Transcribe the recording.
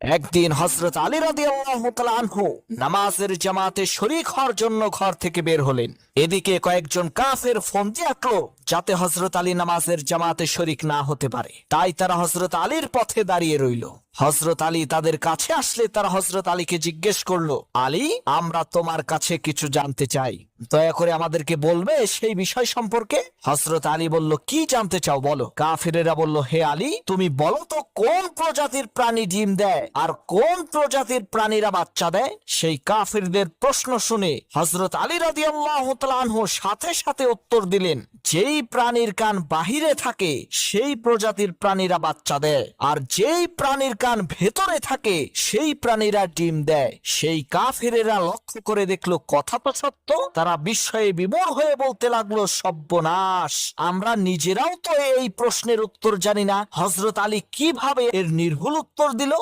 একদিন হযরত আলী রাদিয়াল্লাহু তাআলা আনহু নামাজের জামাতে শরীক হওয়ার জন্য ঘর থেকে বের হলেন। এদিকে কয়েকজন কাফের ফন্দি আঁকলো যাতে হযরত আলী নামাজের জামাতে শরীক না হতে পারে। তাই তারা হযরত আলীর পথে দাঁড়িয়ে রইল। হযরত আলী তাদের কাছে আসলে তারা হযরত আলীকে জিজ্ঞেস করলো, আলী, আমরা তোমার কাছে কিছু জানতে চাই, দয়া করে আমাদেরকে বলবে সেই বিষয় সম্পর্কে? হযরত আলী বলল, কি জানতে চাও বলো। কাফেরেরা বলল, হে আলী, তুমি বলো তো কোন প্রজাতির প্রাণী ডিম দেয় আর কোন প্রজাতির প্রাণীরা বাচ্চা দেয়? সেই কাফেরদের প্রশ্ন শুনে হযরত আলী রাদিয়াল্লাহু তাআলা আনহু সাথে সাথে উত্তর দিলেন, যেই প্রাণীর কান বাহিরে থাকে সেই প্রজাতির প্রাণীরা বাচ্চা দেয়, আর যেই প্রাণীর কান ভেতরে থাকে সেই প্রাণীরা ডিম দেয়। সেই কাফেরেরা লক্ষ্য করে দেখলো কথা তো সত্য। তারা বিস্ময়ে বিমূঢ় হয়ে বলতে লাগলো, সর্বনাশ, আমরা নিজেরাও তো এই প্রশ্নের উত্তর জানি না। হযরত আলী কিভাবে এর নির্ভুল উত্তর দিল?